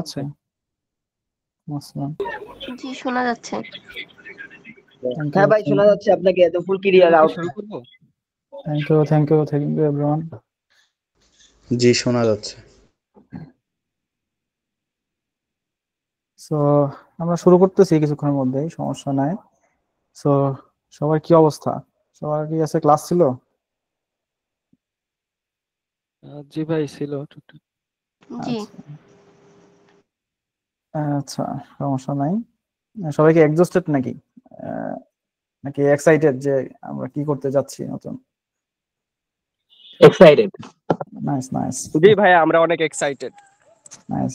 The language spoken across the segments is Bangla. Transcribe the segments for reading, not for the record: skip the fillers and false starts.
আচ্ছা, আসসালাম। জি, শোনা যাচ্ছে। থ্যাংক ইউ, হ্যাঁ ভাই, শোনা যাচ্ছে আপনাকে। তো ফুল ক্লিয়ার আউট। শুরু করবো। Thank you, thank you, thank you everyone. জি শোনা যাচ্ছে। সো আমরা শুরু করতেছি কিছুক্ষণের মধ্যেই, সমস্যা নাই। সো সবার কি অবস্থা? সবার কি আছে, ক্লাস ছিল? জি ভাই ছিল। জি, আচ্ছা আচ্ছা, সমস্যা নাই। সবাই কি এক্সস্টেড নাকি নাকি এক্সাইটেড যে আমরা কি করতে যাচ্ছি নতুন? এক্সাইটেড। নাইস নাইস জি ভাই, আমরা অনেক excited. Nice,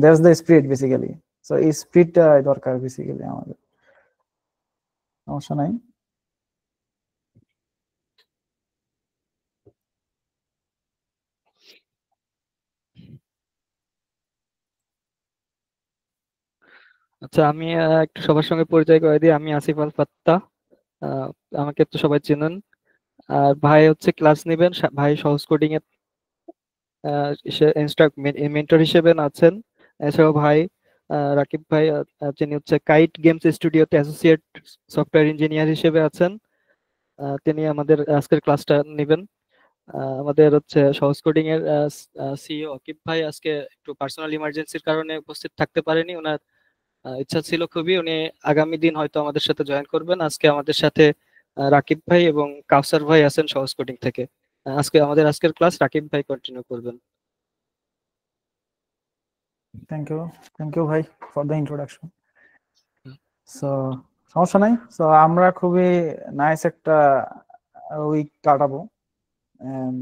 that's the spirit basically. So এই স্পিরিটটা দরকার বেসিক্যালি আমাদের, সমস্যা নাই। আচ্ছা, আমি একটু সবার সঙ্গে পরিচয় করে দিই। আমি আসিফ আল ফাত্তা। আহ, আমাকে তো সবাই চেনেন। আর ভাই হচ্ছে ক্লাস নেবেন, ভাই সহজ কোডিং এর মেন্টর হিসেবে আছেন। এছাড়াও ভাই রাকিব ভাই, যিনি হচ্ছে কাইট গেমস স্টুডিওতে অ্যাসোসিয়েট সফটওয়্যার ইঞ্জিনিয়ার হিসেবে আছেন। তিনি আমাদের আজকের ক্লাসটা নেবেন। আমাদের হচ্ছে সহজ কোডিং এর সিইও আকিব ভাই আজকে একটু পার্সোনাল ইমার্জেন্সির কারণে উপস্থিত থাকতে পারেনি। ওনার ইচ্ছা ছিল খুবই, উনি আগামী দিন হয়তো আমাদের সাথে জয়েন করবেন। আজকে আমাদের সাথে রাকিব ভাই এবং কাউসার ভাই আছেন সহজ কোডিং থেকে। আজকে আমাদের আজকের ক্লাস রাকিব ভাই কন্টিনিউ করবেন। থ্যাংক ইউ, থ্যাংক ইউ ভাই ফর দ্য ইন্ট্রোডাকশন। সো সমস্যা নাই। সো আমরা খুবই নাইস একটা উইক কাটাবো, এন্ড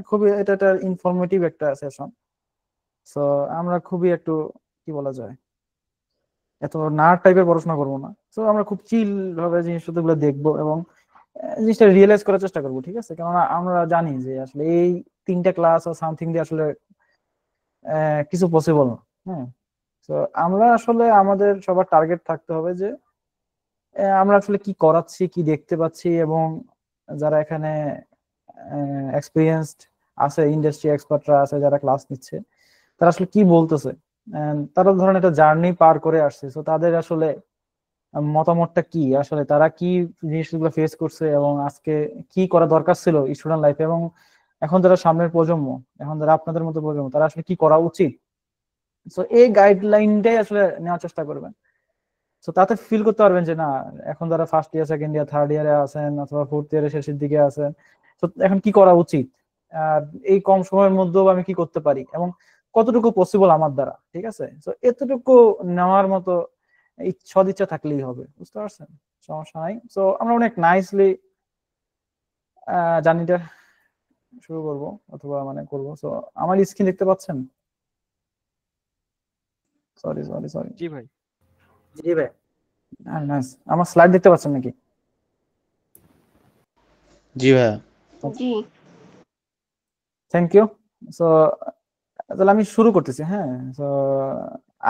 খুবই এটা একটা ইনফরমেটিভ একটা সেশন। সো আমরা খুবই একটু কি বলা যায়, এত নার্ড টাইপের পড়াশোনা করবো না। সো আমরা খুব চিল ভাবে জিনিসগুলো দেখবো এবং জিনিসটা রিয়েলাইজ করার চেষ্টা করবো, ঠিক আছে? কেননা আমরা জানি যে আসলে এই 3টা ক্লাস আর সামথিং দিয়ে আসলে কিছু পসিবল না। হ্যাঁ, তো আমরা আসলে আমাদের সবার টার্গেট থাকতে হবে যে আমরা আসলে কি করাচ্ছি, কি দেখতে পাচ্ছি, এবং যারা এখানে এক্সপিরিয়েন্সড আছে, ইন্ডাস্ট্রি এক্সপার্টরা আছে যারা ক্লাস নিচ্ছে, তারা আসলে কি বলতেছে। তারা ধরেন একটা জার্নি পার করে আসছে, তো তাদের আসলে মতামতটা কি, আসলে তারা কি জিনিসগুলো ফেস করছে এবং আজকে কি করা দরকার ছিল স্টুডেন্ট লাইফে, এবং এখন যারা সামনের প্রজন্ম, এখন যারা আপনাদের মতো প্রজন্ম, তারা আসলে কি করা উচিত। তো এই গাইডলাইনটাই আসলে নেওয়ার চেষ্টা করবেন। তো তাতে ফিল করতে পারবেন যে না, এখন যারা first year, second year, third ইয়ারে আছেন অথবা ফোর্থ ইয়ারের শেষের দিকে আছেন, তো এখন কি করা উচিত, আর এই কম সময়ের মধ্যেও আমি কি করতে পারি এবং কতটুকু পসিবল আমার দ্বারা, ঠিক আছে? তো এতটুকু নেওয়ার মতো সদিচ্ছা থাকলেই হবে, বুঝতে পারছেন? সমস্যা নাই। তো আমরা অনেক নাইসলি জার্নিটা শুরু করব অথবা মানে করবো। তো আমার স্ক্রিন দেখতে পাচ্ছেন? Sorry sorry sorry. জি ভাই। জি ভাই। নাইস, আমার স্লাইড দেখতে পাচ্ছেন নাকি? জি ভাইয়া। জি, থ্যাংক ইউ। সো তাহলে আমি শুরু করতেছি। হ্যাঁ, তো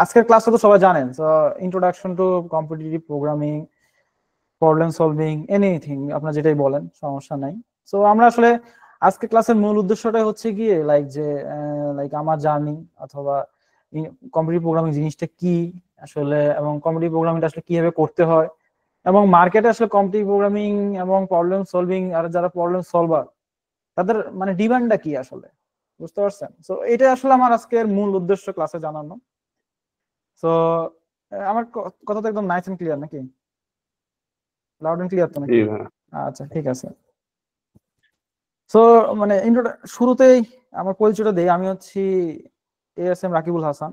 আজকের ক্লাসটা তো সবাই জানেন। So introduction to competitive programming, problem solving, anything আপনার যেটাই বলেন, সমস্যা নাই। সো আমরা আসলে আজকে ক্লাসের মূল উদ্দেশ্যটা হচ্ছে গিয়ে লাইক আমার জার্নি অথবা কম্পিটিটিভ প্রোগ্রামিং জিনিসটা কি আসলে, এবং কম্পিটিটিভ প্রোগ্রামিংটা আসলে কিভাবে করতে হয়, এবং মার্কেটে আসলে কম্পিটিটিভ প্রোগ্রামিং এবং প্রবলেম সলভিং আর যারা প্রবলেম সলভার তাদের মানে ডিমান্ডটা কি আসলে, বুঝতে পারছেন? তো এটা আসলে আমার আজকের মূল উদ্দেশ্য ক্লাসে জানানো। তো আমার কথা তো একদম নাইস এন্ড ক্লিয়ার নাকি? লাউড এন্ড ক্লিয়ার তো নাকি? আচ্ছা, ঠিক আছে। তো মানে শুরুতেই আমার পরিচয়টা দেই। আমি হচ্ছি ASM রাকিবুল হাসান।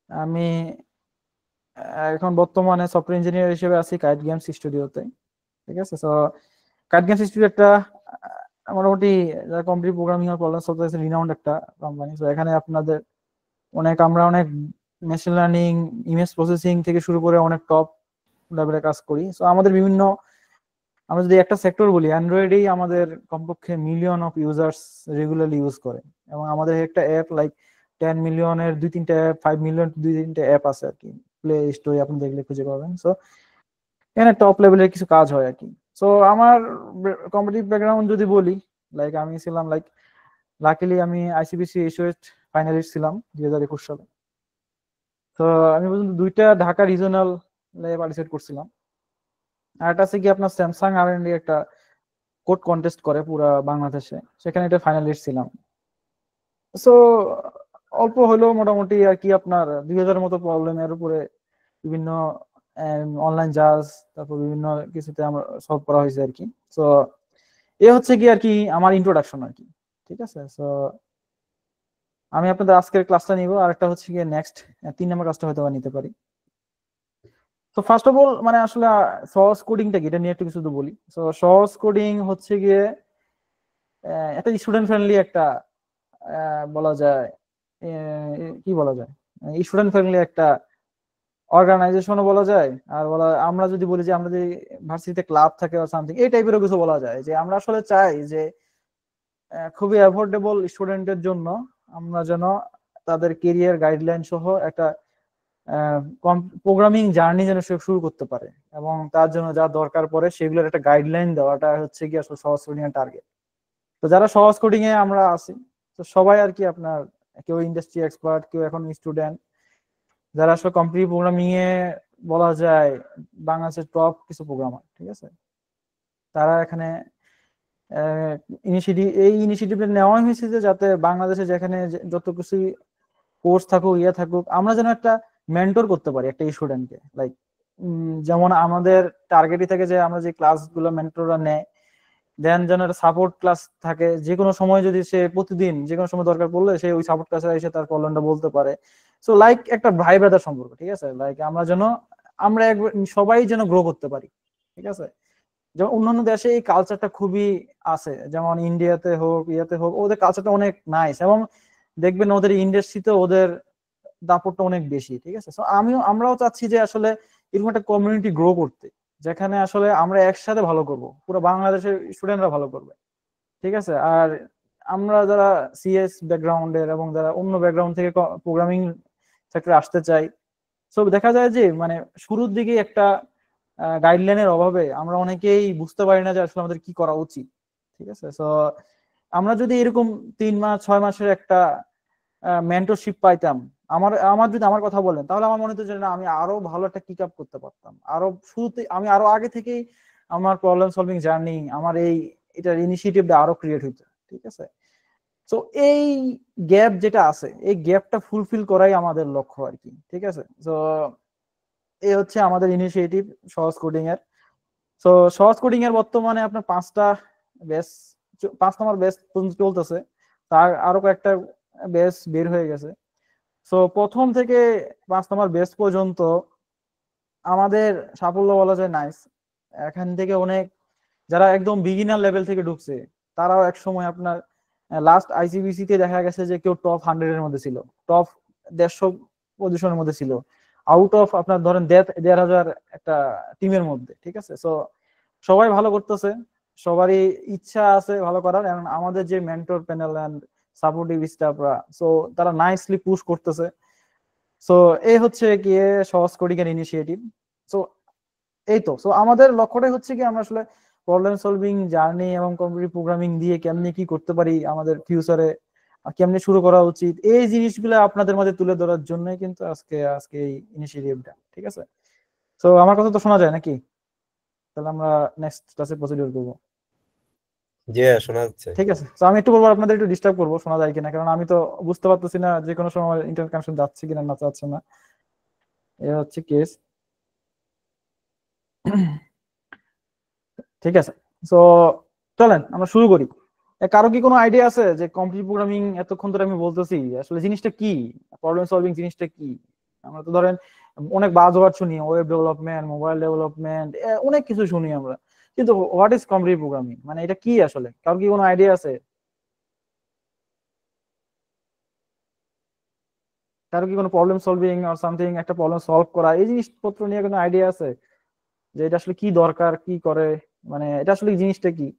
আমি এখন বর্তমানে সফটওয়্যার ইঞ্জিনিয়ার হিসেবে আছি কাইট গেমস স্টুডিওতে, ঠিক আছে? তো কাইট গেমস স্টুডিও একটা মোটামুটি কম্পিটিটিভ প্রোগ্রামিং আর প্রবলেম সলভিং রিনাউন্ড একটা কোম্পানি। তো এখানে আপনাদের আমরা অনেক মেশিন লার্নিং, ইমেজ প্রসেসিং থেকে শুরু করে অনেক টপ লেভেলে কাজ করি। তো আমাদের বিভিন্ন, আমরা যদি একটা সেক্টর বলি, অ্যান্ড্রয়েডেই আমাদের কমপক্ষে million of users regularly use করে, এবং আমাদের একটা অ্যাপ লাইক 10 মিলিয়নের 2-3টা অ্যাপ, 5 মিলিয়ন 2-3টা অ্যাপ আছে আর কি, প্লে স্টোরে আপনি দেখলে খুঁজে পাবেন। সো এখানে টপ লেভেলের কিছু কাজ হয় আর কি। সো আমার কম্পিটিটিভ ব্যাকগ্রাউন্ড যদি বলি, লাইক আমি ছিলাম লাকিলি আমি ICPC এশিয়েট ফাইনালিস্ট ছিলাম 2021 সালে। তো আমি পর্যন্ত 2টা ঢাকা রিজনাল পার্টিসিপেট করছিলাম। আর একটা আছে কি আপনার স্যামসাং R&D একটা কোড কন্টেস্ট করে পুরা বাংলাদেশে, সেখানে এটা ফাইনালিস্ট ছিলাম। সো অল্প হলেও মোটামুটি আর কি আপনার 2000-এর মতো প্রবলেমের উপরে বিভিন্ন অনলাইন জাজ, তারপর বিভিন্ন কিছুতে আমরা সলভ করা হয়েছে আর কি। সো এ হচ্ছে কি আর কি আমার ইন্ট্রোডাকশন আর কি, ঠিক আছে। সো আমি আপনাদের আজকের ক্লাসটা নিব, আর একটা হচ্ছে গিয়ে নেক্সট 3 নম্বর ক্লাসটা হয়তো নিতে পারি। তো ফার্স্ট অফ অল মানে আসলে সহজ কোডিংটা কি এটা নিয়ে একটু কিছু তো বলি। সো সহজ কোডিং হচ্ছে গিয়ে একটা স্টুডেন্ট ফ্রেন্ডলি একটা বলা যায়, কি বলা যায়, স্টুডেন্ট ফ্রেন্ডলি একটা অর্গানাইজেশনও বলা যায়। আর আমরা যদি বলি যে আমরা যে ভার্সিটিতে ক্লাব থাকে বা সামথিং এই টাইপেরও কিছু বলা যায়, যে আমরা আসলে চাই যে খুবই অ্যাফোর্ডেবল স্টুডেন্টের জন্য আমরা যেন তাদের কেরিয়ার গাইডলাইন সহ একটা প্রোগ্রামিং জার্নি যেন সে শুরু করতে পারে, এবং তার জন্য যা দরকার পড়ে সেগুলোর একটা গাইডলাইন দেওয়াটা হচ্ছে কি আসলে সহজ কোডিং এর টার্গেট। তো যারা সহজ কোডিং এ আমরা আছি, তো সবাই আর কি আপনার কেউ ইন্ডাস্ট্রি এক্সপার্ট, কেউ এখন স্টুডেন্ট, যারা আসলে কম্পিটিটিভ প্রোগ্রামিং এ বলা যায় বাংলাদেশের টপ কিছু প্রোগ্রামার, ঠিক আছে। তারা এখানে এই ইনিশিয়েটিভটা নেওয়া হয়েছে যে যাতে বাংলাদেশে যেখানে যত কিছু কোর্স থাকুক থাকুক, আমরা যেন একটা মেন্টর করতে পারি একটা স্টুডেন্টকে। লাইক যেমন আমাদের টার্গেটই থাকে যে আমরা যে ক্লাসগুলো মেন্টররা নেয়, দেন যেন একটা সাপোর্ট ক্লাস থাকে, যে কোনো সময় যদি সে প্রতিদিন যে কোনো সময় দরকার পড়লে সে ওই সাপোর্ট ক্লাসে এসে তার প্রবলেমটা বলতে পারে। সো লাইক একটা ভাই ব্রাদার সম্পর্ক, ঠিক আছে। লাইক আমরা সবাই যেন গ্রো করতে পারি, ঠিক আছে। যেমন অন্যান্য দেশে এই কালচারটা খুবই আছে, যেমন ইন্ডিয়াতে হোক ইয়াতে হোক, ওদের কালচারটা অনেক নাইস, এবং দেখবেন ওদের ইন্ডাস্ট্রিতে ওদের দাপটটা অনেক বেশি, ঠিক আছে। আমরাও চাচ্ছি যে আসলে এরকম একটা কমিউনিটি গ্রো করতে, যেখানে আসলে আমরা একসাথে ভালো করব, পুরো বাংলাদেশের স্টুডেন্টরা ভালো করবে, ঠিক আছে। আর আমরা যারা সিএস ব্যাকগ্রাউন্ডের এবং যারা অন্য ব্যাকগ্রাউন্ড থেকে প্রোগ্রামিং সেক্টরে আসতে চাই, সো দেখা যায় যে মানে শুরুর দিকে একটা গাইডলাইনের অভাবে আমরা অনেকেই বুঝতে পারি না যে আসলে আমাদের কি করা উচিত, ঠিক আছে। সো আমরা যদি এরকম 3 মাস 6 মাসের একটা মেন্টরশিপ পাইতাম, আমার যদি আমার কথা বলেন, তাহলে আমার মনে হতো যে না, আমি আরো ভালো একটা কিক আপ করতে পারতাম, আরো শুরুতে আমি আরো আগে থেকেই আমার প্রবলেম সলভিং জার্নি, আমার এটার ইনিশিয়েটিভটা আরো ক্রিয়েট হইতো, ঠিক আছে। তো এই গ্যাপ যেটা আছে, এই গ্যাপটা ফুলফিল করাই আমাদের লক্ষ্য আর কি, ঠিক আছে। তো এই হচ্ছে আমাদের ইনিশিয়েটিভ সহজ কোডিং এর। তো সহজ কোডিং এর বর্তমানে আপনার 5টা ব্যাচ, 5 নম্বর ব্যাচ চলতেছে, তার আরো কয়েকটা ব্যাচ বের হয়ে গেছে। সো প্রথম থেকে 5 নম্বর ব্যাচ পর্যন্ত আমাদের সাফল্য বলা যায় নাইস। এখান থেকে অনেক যারা একদম বিগিনার লেভেল থেকে ঢুকছে, তারাও এক সময় আপনার লাস্ট আইসিবিসি তে দেখা গেছে যে কেউ টপ 100 এর মধ্যে ছিল, টপ 150 পজিশনের মধ্যে ছিল, আউট অফ আপনার ধরেন 1,500 একটা টিমের মধ্যে, ঠিক আছে। সো সবাই ভালো করতেছে, সবারই ইচ্ছা আছে ভালো করার, এবং আমাদের যে মেন্টর প্যানেল এন্ড সাপোর্টিভ স্টাফরা, সো তারা নাইসলি পুশ করতেছে। সো এই হচ্ছে গিয়ে সহজ কোডিং এর ইনিশিয়েটিভ। সো এই তো, সো আমাদের লক্ষ্যটাই হচ্ছে কি আমরা আসলে প্রবলেম সলভিং জার্নি এবং কম্পিটিটিভ প্রোগ্রামিং দিয়ে কেমনি কি করতে পারি আমাদের ফিউচারে, কেমনি শুরু করা উচিত, এই জিনিসগুলো আপনাদের মধ্যে তুলে ধরার জন্যই কিন্তু আজকে এই ইনিশিয়েটিভটা, ঠিক আছে। তো আমার কথা তো শোনা যায় নাকি? তাহলে আমরা নেক্সট ক্লাসে প্রসিডিউর করবো। জি শোনা যাচ্ছে। ঠিক আছে, তো আমি একটু বলবো, আপনাদের একটু ডিস্টার্ব করবো, শোনা যায় কিনা, কারণ আমি তো বুঝতে পারতেছি না যে কোনো সময় ইন্টারনেট কানেকশন যাচ্ছে কিনা না যাচ্ছে না, এ হচ্ছে কেস। ঠিক আছে, তো চলেন আমরা শুরু করি। কারো কি কোনো আইডিয়া আছে যে কম্পিটিটিভ প্রোগ্রামিং এতক্ষণ ধরে আমি বলতেছি আসলে জিনিসটা কি, প্রবলেম সলভিং জিনিসটা কি? আমরা তো ধরেন অনেক বাজওয়ার্ড শুনি, ওয়েব ডেভেলপমেন্ট, মোবাইল ডেভেলপমেন্ট, অনেক কিছু শুনি আমরা, কিন্তু হোয়াট ইজ কম্পিটিটিভ প্রোগ্রামিং, মানে এটা কি আসলে? কারো কি কোনো আইডিয়া আছে? কারো কি কোনো প্রবলেম সলভিং অর সামথিং, একটা প্রবলেম সলভ করা, এই জিনিসপত্র নিয়ে কোনো আইডিয়া আছে যে এটা আসলে কি দরকার, কি করে, মানে এটা আসলে জিনিসটা কি?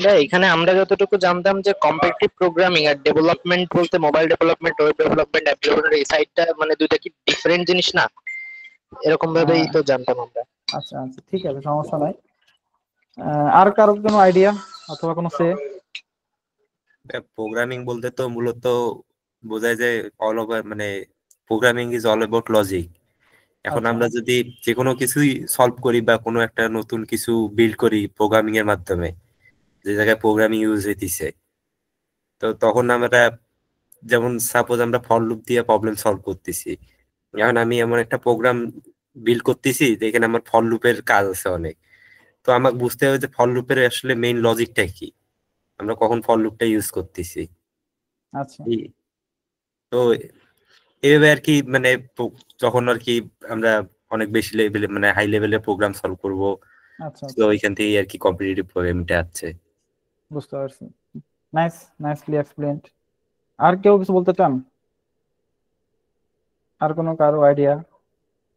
না, এখানে আমরা যতটুকু জানতাম যে কম্পিটিটিভ প্রোগ্রামিং আর ডেভেলপমেন্ট বলতে mobile development, web development, app development, এই সাইডটা মানে দুইটা কি ডিফারেন্ট জিনিস না? এরকম ভাবেই তো জানতাম আমরা। আচ্ছা আচ্ছা, ঠিক আছে, সমস্যা নাই। আর কারো কোনো আইডিয়া অথবা কোনো সে? প্রোগ্রামিং বলতে তো মূলত বোঝায় যে অল ওভার মানে programming is all about logic. এখন আচ্ছা আমরা যদি যে কোনো কিছুই সলভ করি বা কোনো একটা নতুন কিছু বিল্ড করি প্রোগ্রামিং এর মাধ্যমে, যে জায়গায় প্রোগ্রামিং ইউজ হইতেছে, তো তখন আমরা যেমন সাপোজ আমরা ফর লুপ দিয়ে প্রবলেম সলভ করতেছি। এখন আমি এমন একটা প্রোগ্রাম বিল্ড করতেছি যেখানে আমার ফর লুপের কাজ আছে অনেক, তো আমাকে বুঝতে হবে যে ফর লুপের আসলে মেইন লজিকটা কি, আমরা কখন ফর লুপটা ইউজ করতেছি। আচ্ছা তো এইভাবে আর কি মানে যখন আর কি আমরা অনেক বেশি লেভেলে মানে হাই লেভেলের প্রোগ্রাম সলভ করবো, আচ্ছা তো ওইখান থেকে আর কি কম্পিটিটিভ প্রোগ্রামিংটা আছে। বুঝতে পারছি। Nicely explained. আর কেউ কিছু বলতে চান? আর কোনো কারো আইডিয়া?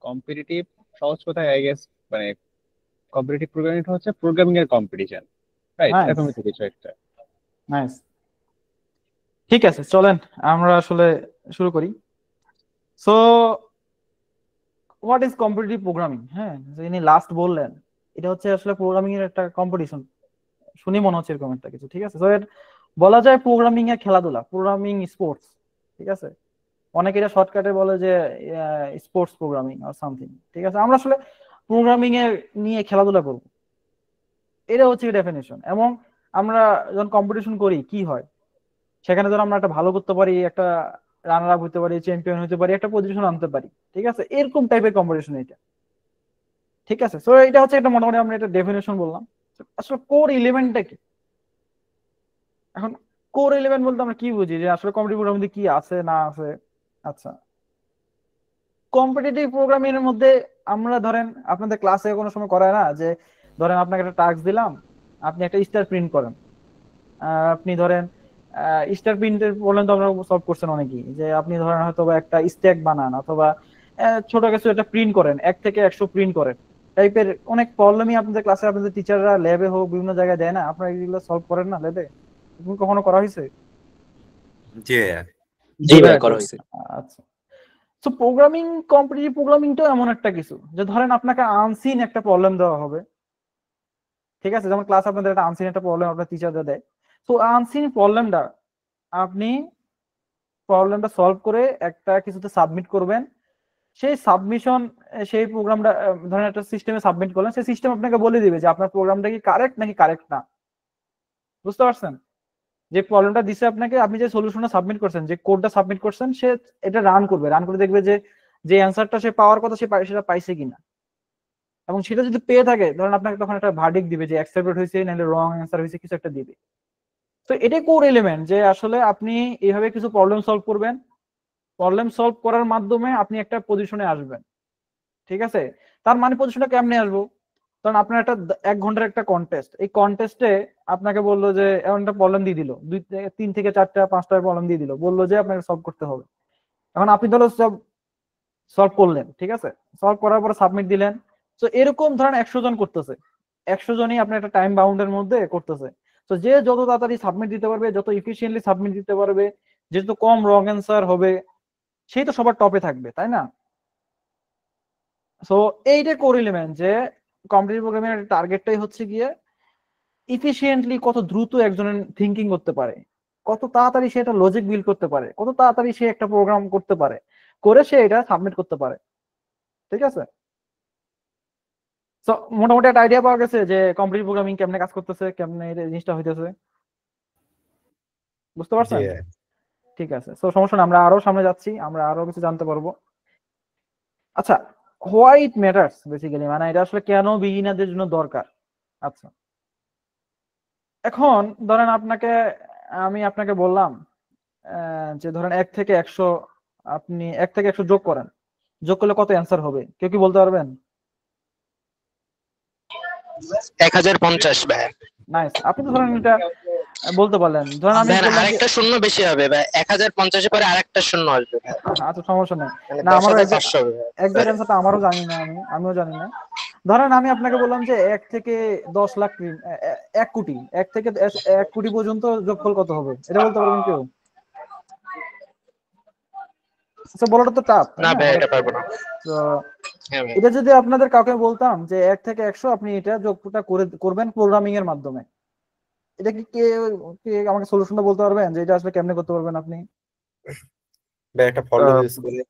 কম্পিটিটিভ সহজ কথায় আই গেস মানে কম্পিটিটিভ প্রোগ্রামিং হচ্ছে প্রোগ্রামিং এর কম্পিটিশন, রাইট? নাইস এরকমই তো কিছু একটা। নাইস, ঠিক আছে চলেন আমরা আসলে শুরু করি। So what is competitive programming? হ্যাঁ, যিনি লাস্ট বললেন এটা হচ্ছে আসলে প্রোগ্রামিং এর একটা কম্পিটিশন, শুনি মনে হচ্ছে এরকম একটা কিছু। ঠিক আছে, তো বলা যায় প্রোগ্রামিং এর খেলাধুলা, প্রোগ্রামিং স্পোর্টস। ঠিক আছে, অনেকে এটা শর্টকাটে বলে যে স্পোর্টস প্রোগ্রামিং আর সামথিং। ঠিক আছে, আমরা আসলে প্রোগ্রামিং এর নিয়ে খেলাধুলা করব, এটা হচ্ছে ডেফিনেশন। এবং আমরা যখন কম্পিটিশন করি কি হয়, সেখানে ধর আমরা একটা ভালো করতে পারি, একটা রানার আপ হতে পারি, চ্যাম্পিয়ন হতে পারি, একটা পজিশন আনতে পারি। ঠিক আছে, এরকম টাইপের কম্পিটিশন এটা। ঠিক আছে, সো এটা হচ্ছে একটা মোটামুটি আমরা এটা ডেফিনেশন বললাম। আসলে কোর এলিমেন্টটা কি? এখন কোর এলিমেন্ট বলতে আমরা কি বুঝি, যে আসলে কম্পিটিটিভ প্রোগ্রামিং কি আছে না আছে? আচ্ছা, কম্পিটিটিভ প্রোগ্রামিং এর মধ্যে আমরা ধরেন আপনাদের ক্লাসে কোনো সময় করায় না যে ধরেন আপনাকে একটা টাস্ক দিলাম, আপনি একটা স্টার প্রিন্ট করেন। আপনি ধরেন স্টার প্রিন্টের প্রবলেম তো আমরা সলভ করছেন অনেকেই, যে আপনি ধরেন হয়তো বা একটা স্ট্যাক বানান অথবা ছোট কিছু একটা প্রিন্ট করেন, 1 থেকে 100 প্রিন্ট করেন, টাইপের অনেক প্রবলেমই আপনাদের ক্লাসে আপনাদের টিচাররা ল্যাবে হোক বিভিন্ন জায়গায় দেয় না, আপনারা এগুলো সলভ করেন না ল্যাবে? কখনো করা হয়েছে? জি জি ভাই করা হয়েছে। আচ্ছা, তো প্রোগ্রামিং, কম্পিটিটিভ প্রোগ্রামিংটাও এমন একটা কিছু যে ধরেন আপনাকে আনসিন একটা প্রবলেম দেওয়া হবে। ঠিক আছে, যেমন ক্লাস আপনাদের একটা আনসিন একটা প্রবলেম আপনার টিচারদের দেয়, তো আনসিন প্রবলেমটা আপনি প্রবলেমটা সলভ করে একটা কিছুতে সাবমিট করবেন। সেই সাবমিশন, সেই প্রোগ্রামটা ধরেন একটা সিস্টেমে সাবমিট করলেন, সেই সিস্টেম আপনাকে বলে দিবে যে আপনার প্রোগ্রামটা কি কারেক্ট নাকি কারেক্ট না। বুঝতে পারছেন? যে প্রবলেমটা দিছে আপনাকে, আপনি যে সলিউশনটা সাবমিট করছেন, যে কোডটা সাবমিট করছেন, সে এটা রান করবে, রান করে দেখবে যে যে অ্যান্সারটা সে পাওয়ার কথা সেটা পাইছে কিনা। এবং সেটা যদি পেয়ে থাকে ধরেন আপনাকে তখন একটা ভার্ডিক্ট দিবে যে অ্যাকসেপ্টেড হয়েছে নাহলে রং অ্যান্সার হয়েছে, কিছু একটা দিবে। তো এটাই কোর এলিমেন্ট, যে আসলে আপনি এইভাবে কিছু প্রবলেম সলভ করবেন, প্রবলেম সলভ করার মাধ্যমে আপনি একটা পজিশনে আসবেন। ঠিক আছে, তার মানে পজিশনে কেমনে আসবো? কারণ আপনার একটা 1 ঘন্টার একটা কন্টেস্ট, এই কন্টেস্টে আপনাকে বললো যে এমন একটা প্রবলেম দিয়ে দিল, 3 থেকে 4টা 5টা প্রবলেম দিয়ে দিল, বললো যে আপনাকে সলভ করতে হবে। এখন আপনি ধরো সব সলভ করলেন, ঠিক আছে, সলভ করার পরে সাবমিট দিলেন। তো এরকম ধরেন 100 জন করতেছে, 100 জনই আপনার একটা টাইম বাউন্ডের মধ্যে করতেছে। তো যে যত তাড়াতাড়ি সাবমিট দিতে পারবে, যত ইফিসিয়েন্টলি সাবমিট দিতে পারবে, যেহেতু কম রং অ্যান্সার হবে, সেই তো সবার টপে থাকবে, তাই না? সো এইটা কোর এলিমেন্ট, যে কম্পিটিটিভ প্রোগ্রামিং এর টার্গেটটাই হচ্ছে গিয়ে ইফিসিয়েন্টলি কত দ্রুত একজনের থিঙ্কিং করতে পারে, কত তাড়াতাড়ি সে একটা লজিক বিল্ড করতে পারে, কত তাড়াতাড়ি সে একটা প্রোগ্রাম করতে পারে, করে সে এটা সাবমিট করতে পারে। ঠিক আছে, তো মোটামুটি একটা আইডিয়া পাওয়া গেছে যে কম্পিটিটিভ প্রোগ্রামিং কেমনে কাজ করতেছে, কেমনে এই জিনিসটা হইতেছে। বুঝতে জি পারছেন? ঠিক আছে, তো সমস্যা না, আমরা আরো সামনে যাচ্ছি, আমরা আরো কিছু জানতে পারবো। আচ্ছা, হোয়াই ইট ম্যাটার্স বেসিক্যালি, মানে এটা আসলে কেন বিগিনারদের জন্য দরকার। আচ্ছা, এখন ধরেন আমি আপনাকে বললাম যে ধরেন 1 থেকে 100, আপনি 1 থেকে 100 যোগ করেন, যোগ করলে কত অ্যান্সার হবে? কেউ কি বলতে পারবেন? 1050 ভাই। নাইস, আপনি তো ধরেন এটা বলতে পারলেন। ধরেন আমি বললাম যে আরেকটা শূন্য বেশি হবে ভাই, 1050 এর পরে আরেকটা শূন্য আসবে ভাই। আচ্ছা সমস্যা নেই, মানে না আমারও 10,500 হবে ভাই। একজ্যাক্ট অ্যান্সারটা আমারও জানি না, আমিও জানি না। ধরেন আমি আপনাকে বললাম যে 1 থেকে 10 লাখ 1 কোটি, 1 থেকে 1 কোটি পর্যন্ত যোগফল কত হবে, এটা বলতে পারবেন কেউ? আচ্ছা, বলাটা তো টাফ, না ভাই এটা পারবো না। তো হ্যাঁ ভাই। এটা যদি আপনাদের কাউকে বলতাম যে 1 থেকে 100 আপনি এটা যোগটা করবেন প্রোগ্রামিং এর মাধ্যমে, এটা কি কে কে আমাকে সলিউশনটা বলতে পারবেন যে এটা আসলে কেমনে করতে পারবেন আপনি? বা একটা ফলো ইউজ করে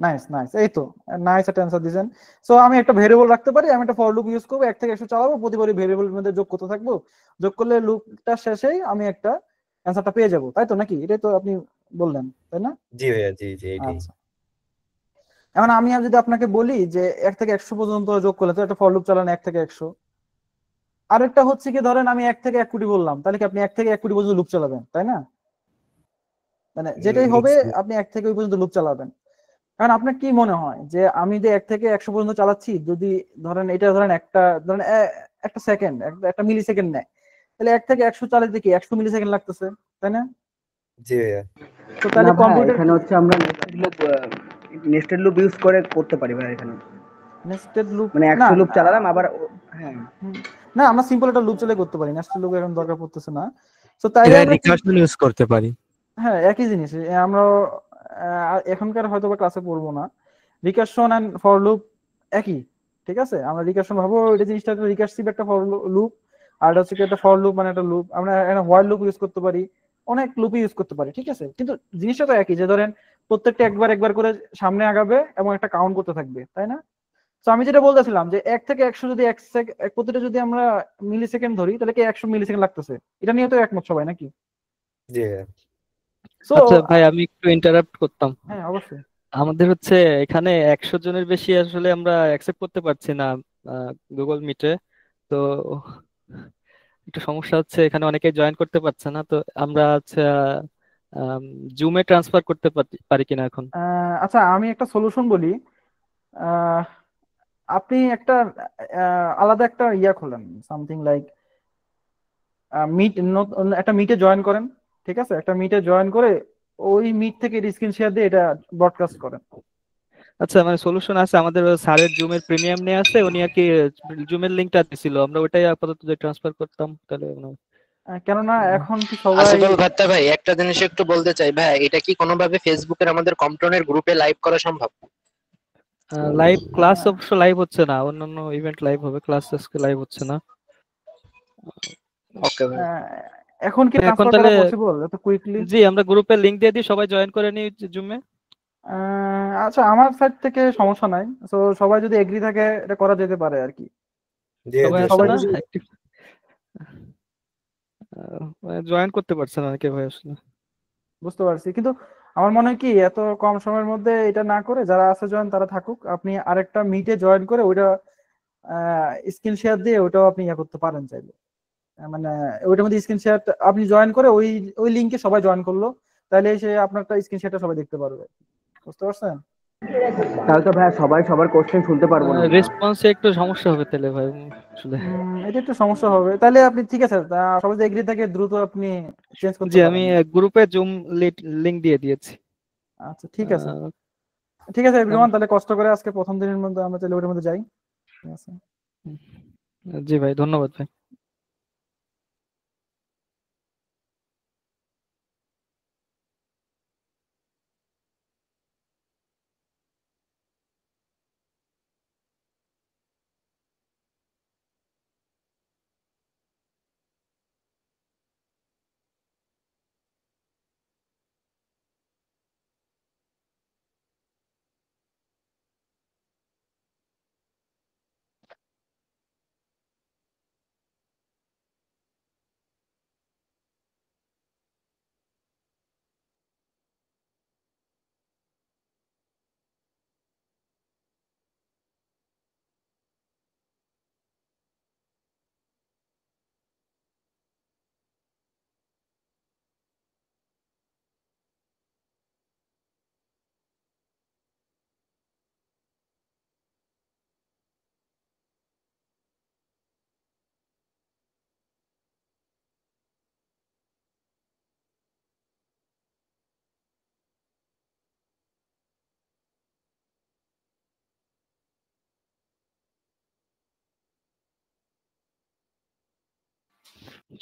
নাইস নাইস, এই তো নাইস একটা অ্যান্সার দিয়েছেন। সো আমি একটা ভেরিয়েবল রাখতে পারি, আমি একটা ফর লুপ ইউজ করবো, 1 থেকে 100 চালাবো, প্রতিবারই ভেরিয়েবলের মধ্যে যোগ করতে থাকবো, যোগ করলে লুপটা শেষেই আমি একটা অ্যান্সারটা পেয়ে যাবো, তাই তো নাকি? এটাই তো আপনি বললেন, তাই না? জি ভাইয়া, জি জি এইটাই। আচ্ছা, এখন আমি যদি আপনাকে বলি যে 1 থেকে 100 পর্যন্ত যোগ করলে তো একটা ফর লুপ চালান 1 থেকে 100, আরেকটা হচ্ছে কি ধরেন আমি 1 থেকে 1 কোটি বললাম, তাহলে কি আপনি 1 থেকে 1 কোটি পর্যন্ত লুপ চালাবেন, তাই না? মানে যেটাই হবে আপনি 1 থেকে ওই পর্যন্ত লুপ চালাবেন। কারণ আপনার কি মনে হয় যে আমি যে 1 থেকে 100 পর্যন্ত চালাচ্ছি, যদি ধরেন এটা ধরেন একটা সেকেন্ড, একটা মিলি সেকেন্ড নেয়, তাহলে 1 থেকে 100 চালাতে কি 100 মিলি সেকেন্ড লাগতেছে, তাই না? জি ভাইয়া। তো তাহলে না ভাই, কম্পিউটার এখানে হচ্ছে আমরা নেস্টেড লুপ ইউজ করে করতে পারি ভাই এখানে। নেস্টেড লুপ মানে না 100 লুপ চালালাম আবার হ্যাঁ। না, আমরা সিম্পল একটা লুপ চালিয়ে করতে পারি, নেস্টেড লুপ এখন দরকার পড়তেছে না। তো তাইলে আমরা রিকার্শন ইউজ করতে পারি। হ্যাঁ, একই জিনিস আমরা এখনকার হয়তো বা ক্লাসে পড়বো না। রিকারশন এন্ড ফর লুপ একই, ঠিক আছে? আমরা রিকারশন ভাবো এটা জিনিসটা একটা রিকার্সিভ একটা ফর লুপ, আর এটা হচ্ছে কি একটা ফর লুপ মানে একটা লুপ, আমরা একটা হোয়াইল লুপ ইউজ করতে পারি, অনেক লুপ ইউজ করতে পারি, ঠিক আছে? কিন্তু জিনিসটা তো একই, যে ধরেন প্রত্যেকটা একবার একবার করে সামনে আগাবে এবং একটা কাউন্ট করতে থাকবে, তাই না? তো আমি যেটা বলতেছিলাম যে 1 থেকে 100 যদি প্রতিটা যদি আমরা মিলি সেকেন্ড ধরি, তাহলে কি 100 মিলি সেকেন্ড লাগতেছে? এটা নিয়ে তো একমত সবাই নাকি? জি ভাইয়া। সো আচ্ছা ভাই, আমি একটু ইন্টারাপ্ট করতাম। হ্যাঁ, অবশ্যই। আমাদের হচ্ছে এখানে 100 জনের বেশি আসলে আমরা অ্যাকসেপ্ট করতে পারছি না গুগল মিটে। তো একটু সমস্যা হচ্ছে, এখানে অনেকেই জয়েন করতে পারছে না। তো আমরা আচ্ছা জুমে ট্রান্সফার করতে পারি কিনা এখন? আচ্ছা, আমি একটা সলিউশন বলি। আহ, আপনি একটা আলাদা একটা ইয়া খোলেন, সামথিং লাইক মিট, একটা মিটে জয়েন করেন, ঠিক আছে? একটা মিটে জয়েন করে ওই মিট থেকে স্ক্রিন শেয়ার দিয়ে এটা ব্রডকাস্ট করেন। আচ্ছা, মানে সলিউশন আছে আমাদের। স্যারের জুমের প্রিমিয়াম নিয়ে আছে, উনি আর কি জুমের লিংকটা দিছিল, আমরা ওটাই আপাতত যে ট্রান্সফার করতাম তাহলে কেননা এখন কি সবাই আসিফুল ভাত্তা ভাই, একটা জিনিস একটু বলতে চাই ভাই, এটা কি কোনোভাবে ফেসবুকের আমাদের কম্পটনের গ্রুপে লাইভ করা সম্ভব? লাইভ ক্লাস অবশ্য লাইভ হচ্ছে না, অন্যান্য ইভেন্ট লাইভ হবে, ক্লাস আজকে লাইভ হচ্ছে না। ওকে ভাই। এখন কি এখন ট্রান্সফার তাহলে করা পসিবল এত কুইকলি? জি, আমরা গ্রুপে লিংক দিয়ে দিই, সবাই জয়েন করে নিই জুমে। আচ্ছা, আমার সাইড থেকে সমস্যা নাই, তো সবাই যদি এগ্রি থাকে এটা করা যেতে পারে আর কি। জি সবাই জি, আছে সবাই না যদি অ্যাক্টিভ? জয়েন করতে পারছে না অনেকে ভাই আসলে। বুঝতে পারছি, কিন্তু আমার মনে হয় কি এত কম সময়ের মধ্যে এটা না করে যারা আছে জয়েন তারা থাকুক, আপনি আরেকটা মিটে জয়েন করে ওইটা স্ক্রিন শেয়ার দিয়ে ওটাও আপনি ইয়া করতে পারেন চাইলে। মানে ওইটার মধ্যে স্ক্রিন শেয়ার আপনি জয়েন করে ওই ওই লিংকে সবাই জয়েন করলো, তাহলে সে আপনারটা স্ক্রিন শেয়ারটা সবাই দেখতে পারবে, বুঝতে পারছেন? তাহলে তো ভাই সবাই সবার কোশ্চেন শুনতে পারবো না আমরা। রেসপন্সে একটু সমস্যা হবে তাহলে ভাই আসলে। এটা একটু সমস্যা হবে, তাহলে আপনি ঠিক আছে, সবাই যদি এগ্রি থাকে দ্রুত আপনি চেঞ্জ জি, করতে আমি পারেন। গ্রুপে জুম লিংক দিয়ে দিয়েছি। আচ্ছা, ঠিক আছে, আহ, ঠিক আছে এভরিওয়ান, তাহলে কষ্ট করে আজকে প্রথম দিনের মধ্যে আমরা তাহলে ওটার মধ্যে যাই, ঠিক আছে? জি ভাই, ধন্যবাদ ভাই।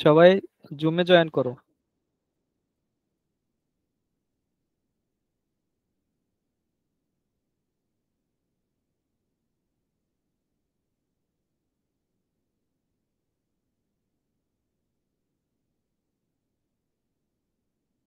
সবাই জুমে জয়েন করো।